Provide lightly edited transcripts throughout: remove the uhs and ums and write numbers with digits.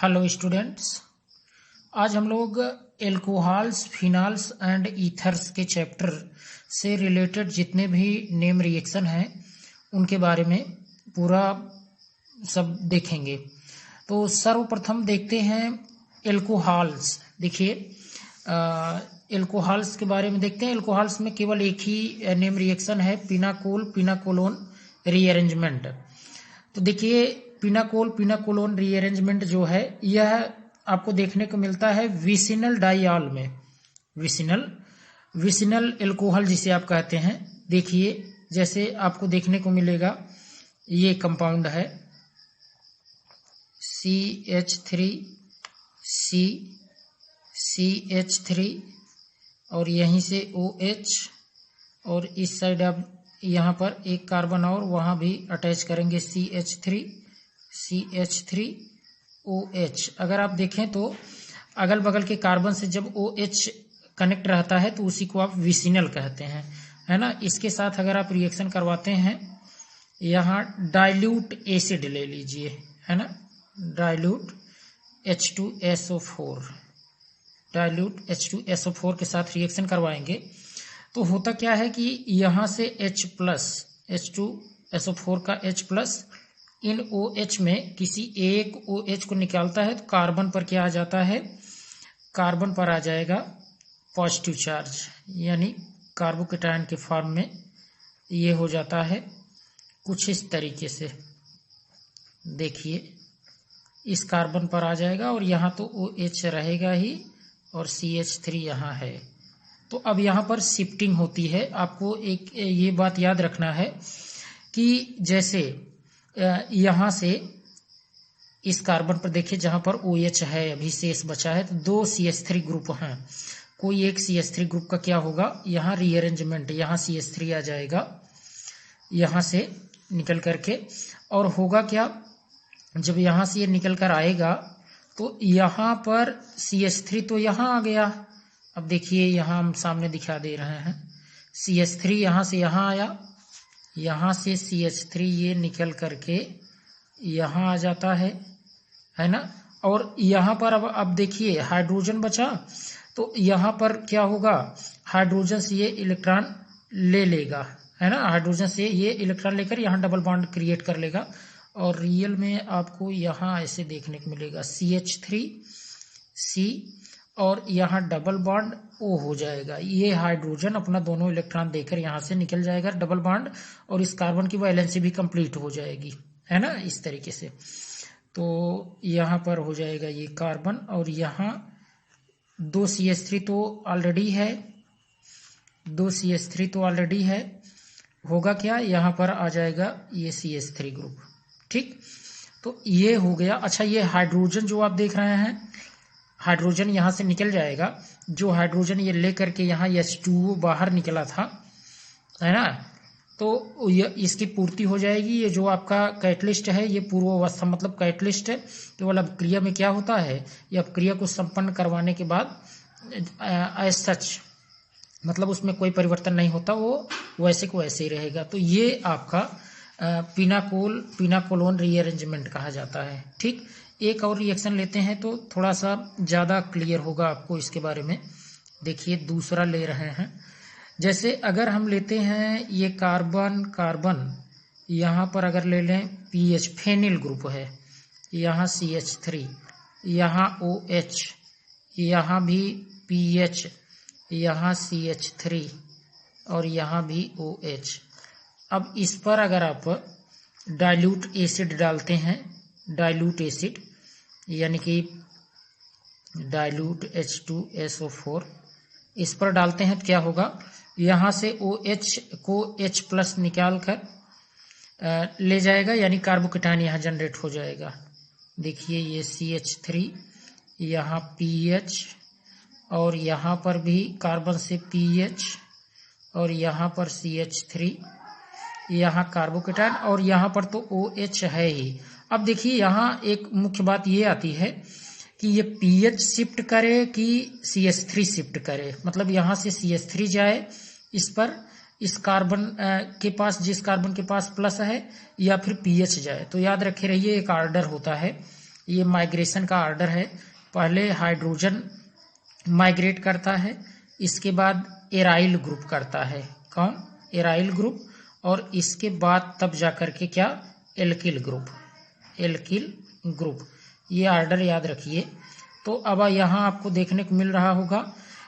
Hello students, आज हम लोग एल्कोहल्स, फिनॉल्स एंड ईथर्स के चैप्टर से रिलेटेड जितने भी नेम रिएक्शन हैं उनके बारे में पूरा सब देखेंगे। तो सर्वप्रथम देखते हैं एल्कोहल्स। देखिए, एल्कोहल्स के बारे में देखते हैं। एल्कोहल्स में केवल एक ही नेम रिएक्शन है, पिनाकोल पिनाकोलोन रीअरेंजमेंट। तो देखिए, पिनाकोलोन रीअरेंजमेंट जो है यह आपको देखने को मिलता है विसिनल डाइऑल में। विसिनल एल्कोहल जिसे आप कहते हैं। देखिए, जैसे आपको देखने को मिलेगा, ये कंपाउंड है CH3 और यहीं से OH, और इस साइड आप यहाँ पर एक कार्बन और वहां भी अटैच करेंगे CH3OH। अगर आप देखें तो अगल बगल के कार्बन से जब OH कनेक्ट रहता है तो उसी को आप विसिनल कहते हैं, है ना। इसके साथ अगर आप रिएक्शन करवाते हैं, यहाँ डाइल्यूट एसिड ले लीजिए, है ना, डाइल्यूट H2SO4 के साथ रिएक्शन करवाएंगे तो होता क्या है कि यहां से H2SO4 का H+ इन OH में किसी एक OH को निकालता है तो कार्बन पर क्या आ जाता है, कार्बन पर आ जाएगा पॉजिटिव चार्ज, यानी कार्बोकेटायन के फॉर्म में ये हो जाता है कुछ इस तरीके से। देखिए, इस कार्बन पर आ जाएगा और यहाँ तो OH रहेगा ही और CH3 यहाँ है। तो अब यहाँ पर शिफ्टिंग होती है। आपको एक ये बात याद रखना है कि जैसे यहाँ से इस कार्बन पर देखिए, जहाँ पर OH है अभी शेष बचा है, तो 2 CH3 ग्रुप हैं। कोई एक CH3 ग्रुप का क्या होगा, यहाँ रीअरेंजमेंट, यहाँ CH3 आ जाएगा यहाँ से निकल करके, और होगा क्या, जब यहाँ से ये निकल कर आएगा तो यहाँ पर CH3 तो यहाँ आ गया। अब देखिए, यहाँ हम सामने दिखा दे रहे हैं, CH3 यहाँ से यहाँ आया, यहाँ से CH3 ये निकल करके यहाँ आ जाता है ना। और यहाँ पर अब देखिए हाइड्रोजन बचा, तो यहाँ पर क्या होगा, हाइड्रोजन से ये इलेक्ट्रॉन ले लेगा, है ना। हाइड्रोजन से ये इलेक्ट्रॉन लेकर यहाँ डबल बॉन्ड क्रिएट कर लेगा, और रियल में आपको यहाँ ऐसे देखने को मिलेगा CH3C, और यहाँ डबल बॉन्ड O हो जाएगा। ये हाइड्रोजन अपना दोनों इलेक्ट्रॉन देकर यहाँ से निकल जाएगा डबल बॉन्ड, और इस कार्बन की वैलेंसी भी कंप्लीट हो जाएगी, है ना, इस तरीके से। तो यहाँ पर हो जाएगा ये कार्बन, और यहाँ 2 CH3 तो ऑलरेडी है, होगा क्या, यहाँ पर आ जाएगा ये CH3 ग्रुप। ठीक, तो ये हो गया। अच्छा, ये हाइड्रोजन जो आप देख रहे हैं, हाइड्रोजन यहाँ से निकल जाएगा। जो हाइड्रोजन ये ले करके यहाँ H2O बाहर निकला था, है ना, तो ये इसकी पूर्ति हो जाएगी। ये जो आपका कैटलिस्ट है, ये पूर्वावस्था मतलब कैटलिस्ट है। केवल अपक्रिया में क्या होता है, ये अपक्रिया को संपन्न करवाने के बाद एज सच मतलब उसमें कोई परिवर्तन नहीं होता, वो वैसे को वैसे ही रहेगा। तो ये आपका पिनाकोलोन रीअरेंजमेंट कहा जाता है। ठीक, एक और रिएक्शन लेते हैं तो थोड़ा सा ज़्यादा क्लियर होगा आपको इसके बारे में। देखिए, दूसरा ले रहे हैं। जैसे अगर हम लेते हैं ये कार्बन यहाँ पर अगर ले लें PH, फेनिल ग्रुप है, यहाँ CH3, यहाँ OH, यहाँ भी PH, यहाँ CH3 और यहाँ भी OH। अब इस पर अगर आप डाइल्यूट एसिड डालते हैं, डाइल्यूट एसिड यानी कि डाइल्यूट H2SO4 इस पर डालते हैं तो क्या होगा, यहाँ से OH को H+ निकाल कर ले जाएगा, यानी कार्बोकेटायन यहाँ जनरेट हो जाएगा। देखिए, ये CH3, यहाँ PH, और यहाँ पर भी कार्बन से PH, और यहाँ पर CH3, यहाँ कार्बोकेटायन, और यहाँ पर तो OH है ही। अब देखिए, यहाँ एक मुख्य बात ये आती है कि ये PH शिफ्ट करे कि CH3 शिफ्ट करे, मतलब यहाँ से CH3 जाए इस पर, इस कार्बन के पास, जिस कार्बन के पास प्लस है, या फिर PH जाए। तो याद रखे रहिए, एक ऑर्डर होता है, ये माइग्रेशन का ऑर्डर है। पहले हाइड्रोजन माइग्रेट करता है, इसके बाद एराइल ग्रुप करता है। कौन? Aryl group. और इसके बाद तब जाकर के क्या? Alkyl group. एल्किल ग्रुप, ये ऑर्डर याद रखिए। तो अब यहाँ आपको देखने को मिल रहा होगा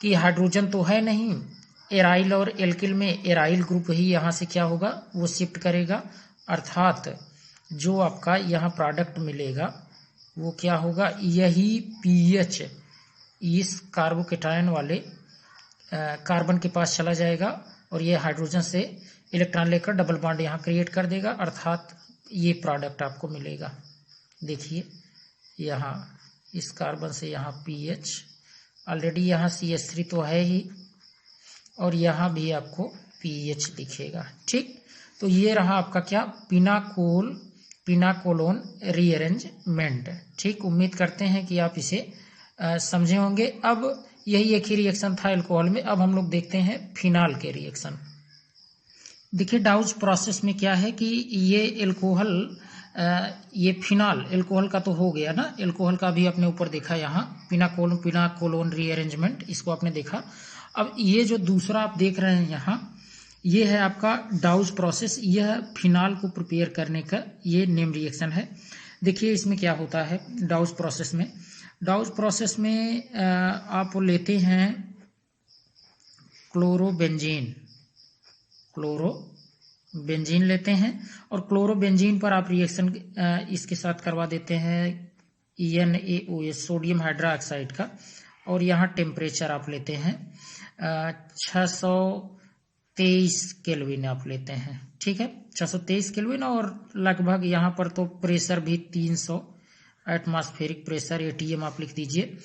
कि हाइड्रोजन तो है नहीं, एराइल और एल्किल में एराइल ग्रुप ही यहाँ से क्या होगा? वो शिफ्ट करेगा, अर्थात जो आपका यहाँ प्रोडक्ट मिलेगा वो क्या होगा? यही पीएच इस कार्बोकेटायन वाले कार्बन के पास चला जाएगा और ये हाइड्रोजन से इलेक्ट्रॉन लेकर डबल बॉन्ड यहाँ क्रिएट कर देगा, अर्थात ये प्रोडक्ट आपको मिलेगा। देखिए यहाँ इस कार्बन से यहाँ पीएच, ऑलरेडी यहाँ CH3 तो है ही और यहाँ भी आपको पीएच दिखेगा। ठीक, तो ये रहा आपका क्या? पिनाकोलोन रीअरेंजमेंट। ठीक, उम्मीद करते हैं कि आप इसे समझे होंगे। अब यही एक ही रिएक्शन था एल्कोहल में। अब हम लोग देखते हैं फिनाल के रिएक्शन। देखिए डाउज प्रोसेस में क्या है कि ये एल्कोहल, ये फिनाल एल्कोहल का तो हो गया ना, एल्कोहल का भी अपने ऊपर देखा यहाँ पिनाकोलोन रीअरेंजमेंट, इसको आपने देखा। अब ये जो दूसरा आप देख रहे हैं यहाँ, ये है आपका डाउज प्रोसेस। यह फिनाल को प्रिपेयर करने का ये नेम रिएक्शन है। देखिए इसमें क्या होता है डाउज प्रोसेस में। डाउज प्रोसेस में आप लेते हैं क्लोरोबेंजीन लेते हैं और क्लोरोबेंजीन पर आप रिएक्शन इसके साथ करवा देते हैं NaOH, सोडियम हाइड्रोक्साइड का। और यहाँ टेम्परेचर आप लेते हैं 623 केल्विन आप लेते हैं। ठीक है, 623 केल्विन, और लगभग यहाँ पर तो प्रेशर भी 300 एटमॉस्फेरिक प्रेशर, ATM आप लिख दीजिए।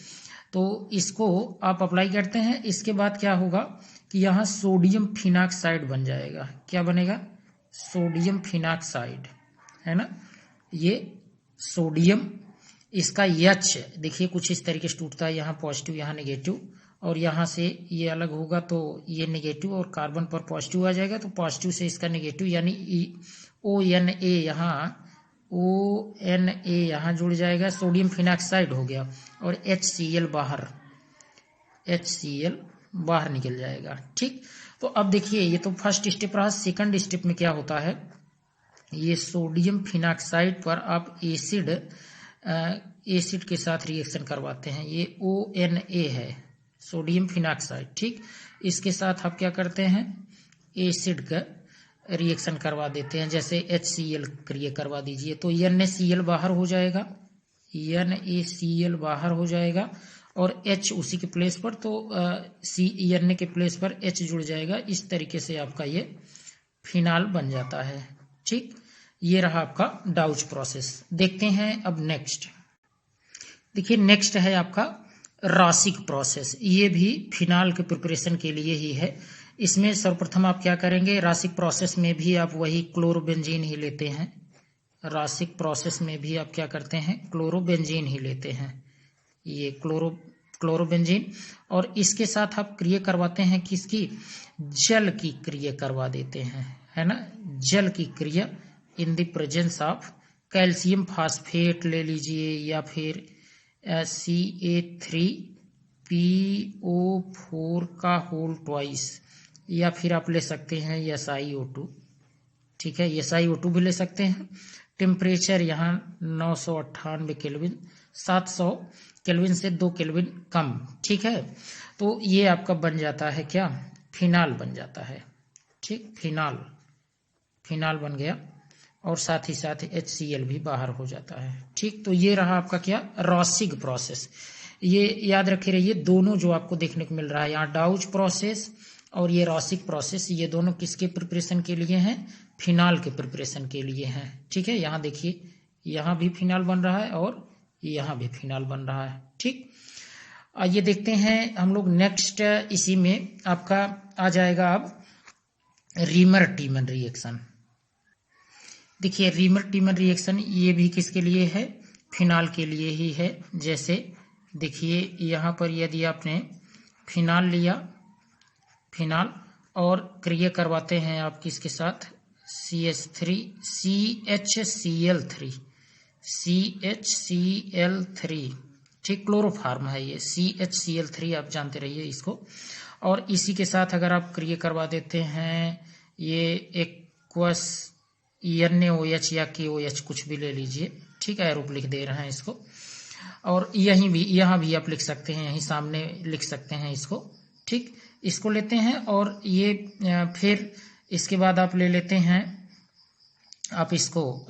तो इसको आप अप्लाई करते हैं। इसके बाद क्या होगा कि यहाँ सोडियम फिनाक्साइड बन जाएगा। क्या बनेगा? सोडियम फिनाक्साइड, है ना। ये सोडियम, इसका H देखिए कुछ इस तरीके से टूटता है, यहाँ पॉजिटिव यहाँ नेगेटिव, और यहाँ से ये अलग होगा तो ये नेगेटिव और कार्बन पर पॉजिटिव आ जाएगा, तो पॉजिटिव से इसका नेगेटिव यानी ONA, यहाँ जुड़ जाएगा, सोडियम फिनाक्साइड हो गया, और HCl बाहर निकल जाएगा। ठीक, तो अब देखिए ये तो फर्स्ट स्टेप रहा। सेकंड स्टेप में क्या होता है, ये सोडियम फिनाक्साइड पर आप एसिड के साथ रिएक्शन करवाते हैं। ये ONA है, सोडियम फिनाक्साइड। ठीक, इसके साथ आप क्या करते हैं? एसिड का रिएक्शन करवा देते हैं, जैसे HCl क्रिएट करवा दीजिए, तो NaCl बाहर हो जाएगा, NaCl बाहर हो जाएगा, और H उसी के प्लेस पर, तो Na के प्लेस पर H जुड़ जाएगा। इस तरीके से आपका ये फिनाल बन जाता है। ठीक, ये रहा आपका डाउज प्रोसेस। देखते हैं अब नेक्स्ट। देखिए नेक्स्ट है आपका रासिक प्रोसेस। ये भी फिनाल के प्रिपरेशन के लिए ही है। इसमें सर्वप्रथम आप क्या करेंगे, रासिक प्रोसेस में भी आप वही क्लोरोबेंजीन ही लेते हैं। रासिक प्रोसेस में भी आप क्या करते हैं? क्लोरोबेंजीन ही लेते हैं, ये क्लोरोबेंजीन, और इसके साथ आप क्रिया करवाते हैं किसकी? जल की क्रिया करवा देते हैं, है ना, जल की क्रिया in the presence of calcium phosphate ले लीजिए, या फिर CA3PO4 का होल ट्वाइस, या फिर आप ले सकते हैं SiO2। ठीक है, SiO2 भी ले सकते हैं। टेम्परेचर यहाँ 998 केल्विन, 700 केल्विन से 2 केल्विन कम। ठीक है, तो ये आपका बन जाता है क्या? फिनाल बन जाता है। ठीक, फिनाल बन गया, और साथ ही साथ HCl भी बाहर हो जाता है। ठीक, तो ये रहा आपका क्या? रासिक प्रोसेस। ये याद रखे रहिए, दोनों जो आपको देखने को मिल रहा है यहाँ, डाउज प्रोसेस और ये रासिक प्रोसेस, ये दोनों किसके प्रिपरेशन के लिए हैं? फिनाल के प्रिपरेशन के लिए हैं। ठीक है, यहाँ देखिए, यहाँ भी फिनाल बन रहा है और यहाँ भी फिनाल बन रहा है। ठीक, आइए देखते हैं हम लोग नेक्स्ट। इसी में आपका आ जाएगा अब रीमर टीमन रिएक्शन। देखिए रीमर टीमन रिएक्शन ये भी किसके लिए है? फिनाल के लिए ही है। जैसे देखिए यहाँ पर यदि आपने फिनाल लिया, फिनाल, और क्रिया करवाते हैं आप किसके साथ? CHCl3, CHCl3, ठीक, क्लोरोफार्म है ये, CHCl3 आप जानते रहिए इसको। और इसी के साथ अगर आप क्रिया करवा देते हैं ये एक्वस NaOH या KOH कुछ भी ले लीजिए, ठीक है, एरोप लिख दे रहे हैं इसको। और यहाँ भी आप लिख सकते हैं, यहीं सामने लिख सकते हैं इसको, ठीक। इसको लेते हैं और ये फिर इसके बाद आप ले लेते हैं आप इसको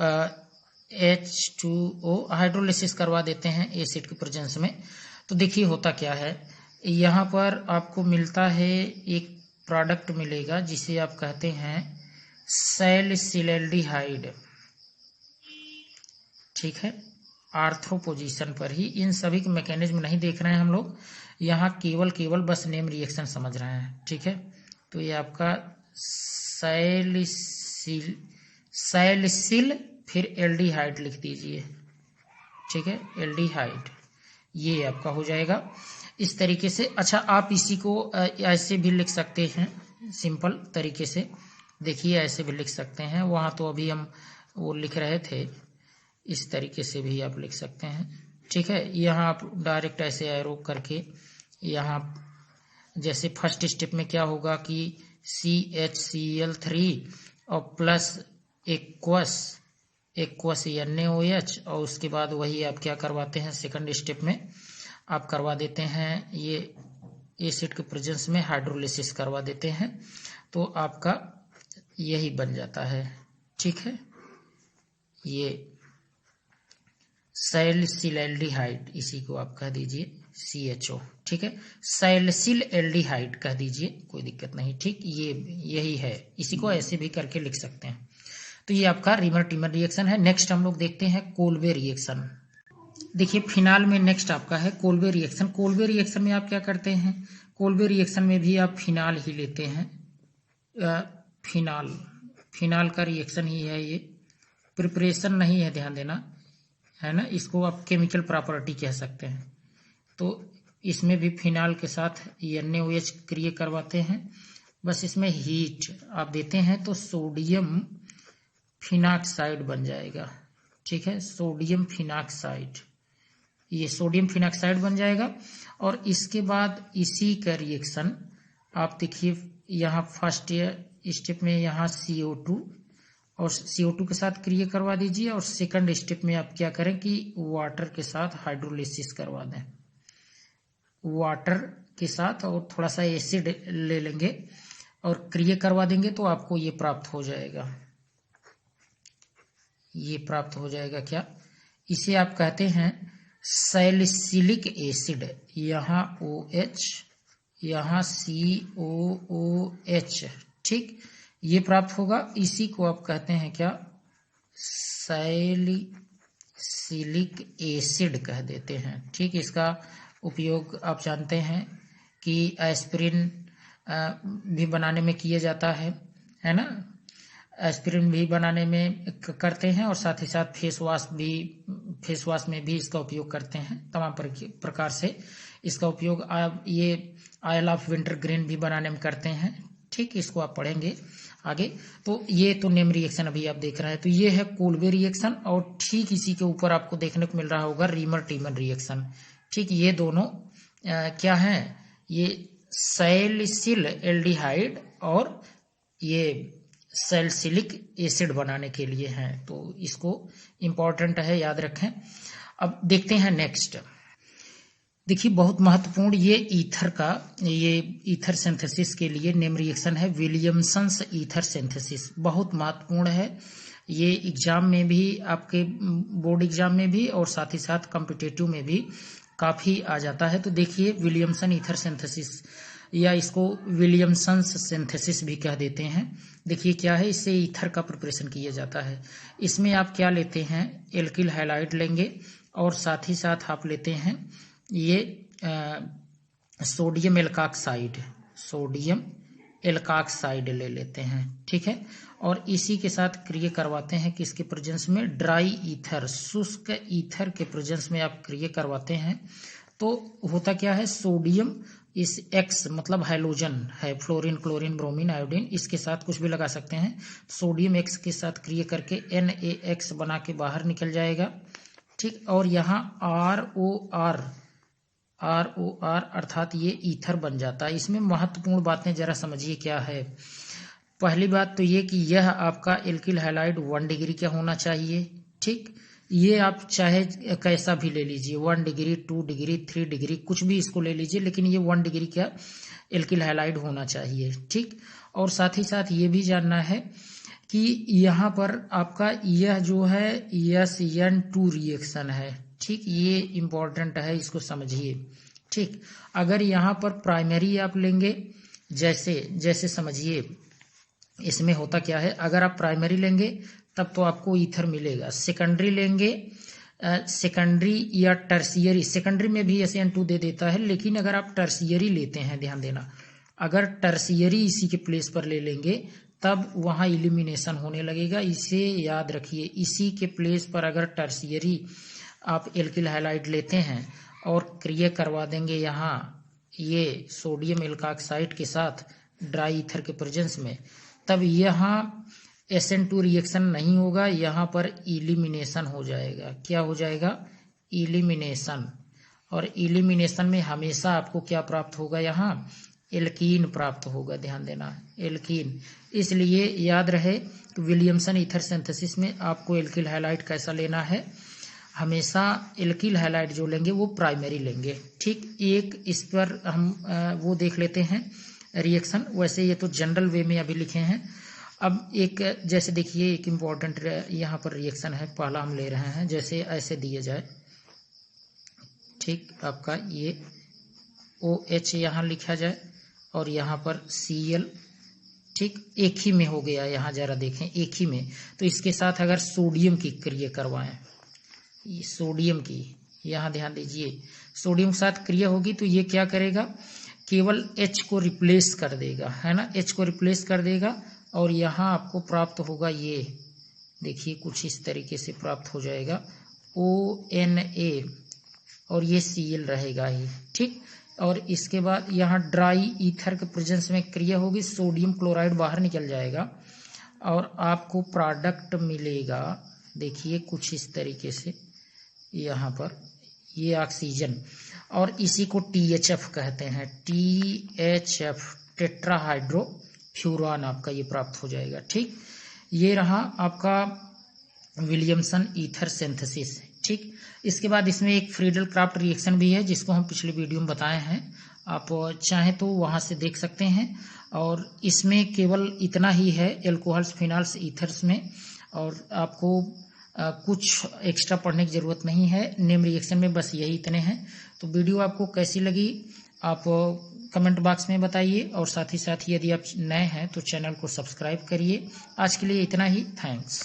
H2O हाइड्रोलिसिस करवा देते हैं एसिड के प्रेजेंस में। तो देखिए होता क्या है, यहाँ पर आपको मिलता है एक प्रोडक्ट मिलेगा जिसे आप कहते हैं सैलिसिल्डिहाइड, ठीक है, आर्थो पोजीशन पर ही। इन सभी के मैकेनिज्म नहीं देख रहे हैं हम लोग, यहाँ केवल बस नेम रिएक्शन समझ रहे हैं, ठीक है। तो ये आपका सैलिसिल फिर एल्डिहाइड लिख दीजिए, ठीक है, एल्डिहाइड, ये आपका हो जाएगा इस तरीके से। अच्छा, आप इसी को ऐसे भी लिख सकते हैं सिंपल तरीके से, देखिए ऐसे भी लिख सकते हैं, वहाँ तो अभी हम वो लिख रहे थे, इस तरीके से भी आप लिख सकते हैं, ठीक है। यहाँ आप डायरेक्ट ऐसे एरो करके, यहाँ जैसे फर्स्ट स्टेप में क्या होगा कि CHCl3 और प्लस एक्वस NaOH, और उसके बाद वही आप क्या करवाते हैं सेकंड स्टेप में आप करवा देते हैं ये एसिड के प्रेजेंस में हाइड्रोलिसिस करवा देते हैं, तो आपका यही बन जाता है, ठीक है, ये सैलिसिल्डिहाइड, इसी को आप कह दीजिए CHO, ठीक है, सैलिसिल्डिहाइड कह दीजिए, कोई दिक्कत नहीं, ठीक, ये यही है, इसी को ऐसे भी करके लिख सकते हैं। तो ये आपका रीमर टीमर रिएक्शन है। नेक्स्ट हम लोग देखते हैं कोल्बे रिएक्शन। देखिए फिनाल में नेक्स्ट आपका है कोल्बे रिएक्शन। कोल्बे रिएक्शन में आप क्या करते हैं, कोल्बे रिएक्शन में भी आप फिनाल ही लेते हैं, फिनाल का रिएक्शन ही है ये, प्रिपरेशन नहीं है, ध्यान देना है ना, इसको आप केमिकल प्रॉपर्टी कह सकते हैं। तो इसमें भी फिनाल के साथ NaOH क्रिया करवाते हैं, बस इसमें हीट आप देते हैं तो सोडियम फिनाक्साइड बन जाएगा, ठीक है, सोडियम फिनाक्साइड, ये सोडियम फिनाक्साइड बन जाएगा। और इसके बाद इसी का रिएक्शन आप देखिए, यहाँ फर्स्ट स्टेप में यहाँ CO2 और CO2 के साथ क्रिया करवा दीजिए, और सेकंड स्टेप में आप क्या करें कि वाटर के साथ हाइड्रोलिसिस करवा दें, वाटर के साथ और थोड़ा सा एसिड ले लेंगे और क्रिया करवा देंगे, तो आपको ये प्राप्त हो जाएगा, ये प्राप्त हो जाएगा क्या, इसे आप कहते हैं सैलिसिलिक एसिड, यहाँ OH यहाँ COOH, ठीक, ये प्राप्त होगा, इसी को आप कहते हैं क्या, सैलिसिलिक एसिड कह देते हैं, ठीक। इसका उपयोग आप जानते हैं कि एस्पिरिन भी बनाने में किया जाता है ना, एस्पिरिन भी बनाने में करते हैं, और साथ ही साथ फेस वॉश में भी इसका उपयोग करते हैं, तमाम प्रकार से इसका उपयोग ये ऑयल ऑफ विंटर ग्रीन भी बनाने में करते हैं, ठीक, इसको आप पढ़ेंगे आगे। तो ये तो नेम रिएक्शन अभी आप देख रहे हैं, तो ये है कोल्बे रिएक्शन, और ठीक इसी के ऊपर आपको देखने को मिल रहा होगा रीमर टीमर रिएक्शन, ठीक। ये दोनों क्या है, ये सैलिसिल एल्डिहाइड और ये सैलिसिलिक एसिड बनाने के लिए हैं, तो इसको इम्पोर्टेंट है, याद रखें। अब देखते हैं नेक्स्ट, देखिए बहुत महत्वपूर्ण ये ईथर सिंथेसिस के लिए नेम रिएक्शन है, विलियमसन्स ईथर सिंथेसिस, बहुत महत्वपूर्ण है ये, एग्जाम में भी, आपके बोर्ड एग्जाम में भी और साथ ही साथ कॉम्पिटिटिव में भी काफी आ जाता है। तो देखिए विलियमसन ईथर सिंथेसिस, या इसको विलियमसन्स सिंथेसिस भी कह देते हैं। देखिए क्या है, इससे ईथर का प्रिपरेशन किया जाता है। इसमें आप क्या लेते हैं, एल्किल हैलाइड लेंगे, और साथ ही साथ आप लेते हैं ये सोडियम एल्काक्साइड ले लेते हैं, ठीक है, और इसी के साथ क्रिया करवाते हैं किसके प्रेजेंस में, ड्राई ईथर, शुष्क ईथर के प्रेजेंस में आप क्रिया करवाते हैं। तो होता क्या है, सोडियम इस X मतलब हाइड्रोजन है, फ्लोरीन, क्लोरीन, ब्रोमीन, आयोडीन, इसके साथ कुछ भी लगा सकते हैं। सोडियम X के साथ क्रिया करके NaX बना के बाहर निकल जाएगा, ठीक। और यहाँ ROR अर्थात ये ईथर बन जाता है। इसमें महत्वपूर्ण बातें जरा समझिए क्या है। पहली बात तो ये कि यह आपका एल्किल हैलाइड 1 डिग्री का होना चाहिए, ठीक। ये आप चाहे कैसा भी ले लीजिए, 1 डिग्री, 2 डिग्री, 3 डिग्री, कुछ भी इसको ले लीजिए, लेकिन ये 1 डिग्री का एल्किल हैलाइड होना चाहिए, ठीक। और साथ ही साथ ये भी जानना है कि यहाँ पर आपका यह जो है SN2 रिएक्शन है, ठीक। ये इम्पोर्टेंट है, इसको समझिए, ठीक। अगर यहाँ पर प्राइमरी आप लेंगे, जैसे समझिए इसमें होता क्या है, अगर आप प्राइमरी लेंगे तब तो आपको ईथर मिलेगा। सेकेंडरी लेंगे, सेकेंडरी या टर्सियरी, सेकेंडरी में भी SN2 दे देता है, लेकिन अगर आप टर्सियरी लेते हैं, ध्यान देना, अगर टर्सियरी इसी के प्लेस पर ले लेंगे तब वहां इलिमिनेशन होने लगेगा। इसे याद रखिए, इसी के प्लेस पर अगर टर्सियरी आप एल्किल हैलाइड लेते हैं और क्रिया करवा देंगे यहाँ ये सोडियम एल्काक्साइड के साथ ड्राई ईथर के प्रेजेंस में, तब यहाँ SN2 रिएक्शन नहीं होगा, यहाँ पर इलिमिनेशन हो जाएगा। क्या हो जाएगा? इलिमिनेशन। और इलिमिनेशन में हमेशा आपको क्या प्राप्त होगा? यहाँ एल्कीन प्राप्त होगा, ध्यान देना, एल्कीन। इसलिए याद रहे विलियमसन ईथर सिंथेसिस में आपको एल्किल हैलाइड कैसा लेना है, हमेशा एल्किल हैलाइड जो लेंगे वो प्राइमरी लेंगे, ठीक। एक इस पर हम वो देख लेते हैं रिएक्शन, वैसे ये तो जनरल वे में अभी लिखे हैं। अब एक जैसे देखिए एक इम्पॉर्टेंट यहाँ पर रिएक्शन है, पहला हम ले रहे हैं, जैसे ऐसे दिए जाए, ठीक। आपका ये OH यहाँ लिखा जाए और यहाँ पर Cl, ठीक, एक ही में हो गया। यहाँ जरा देखें, एक ही में। तो इसके साथ अगर सोडियम की क्रिया करवाएं, सोडियम की, यहाँ ध्यान दीजिए, सोडियम के साथ क्रिया होगी तो ये क्या करेगा? केवल H को रिप्लेस कर देगा, है ना, H को रिप्लेस कर देगा। और यहाँ आपको प्राप्त होगा, ये देखिए कुछ इस तरीके से प्राप्त हो जाएगा ONA, और ये Cl रहेगा ही, ठीक। और इसके बाद यहाँ ड्राई ईथर के प्रेजेंस में क्रिया होगी, सोडियम क्लोराइड बाहर निकल जाएगा और आपको प्रोडक्ट मिलेगा, देखिए कुछ इस तरीके से, यहाँ पर ये ऑक्सीजन, और इसी को THF कहते हैं, THF, टेट्राहाइड्रोफ्यूरान, आपका ये प्राप्त हो जाएगा, ठीक। ये रहा आपका विलियमसन ईथर सिंथेसिस, ठीक। इसके बाद इसमें एक फ्रीडल क्राफ्ट रिएक्शन भी है, जिसको हम पिछले वीडियो में बताए हैं, आप चाहें तो वहां से देख सकते हैं। और इसमें केवल इतना ही है, एल्कोहल्स, फिनॉल्स, ईथर्स में, और आपको कुछ एक्स्ट्रा पढ़ने की जरूरत नहीं है। नेम रिएक्शन में बस यही इतने हैं। तो वीडियो आपको कैसी लगी आप कमेंट बॉक्स में बताइए, और साथ ही साथ यदि आप नए हैं तो चैनल को सब्सक्राइब करिए। आज के लिए इतना ही, थैंक्स।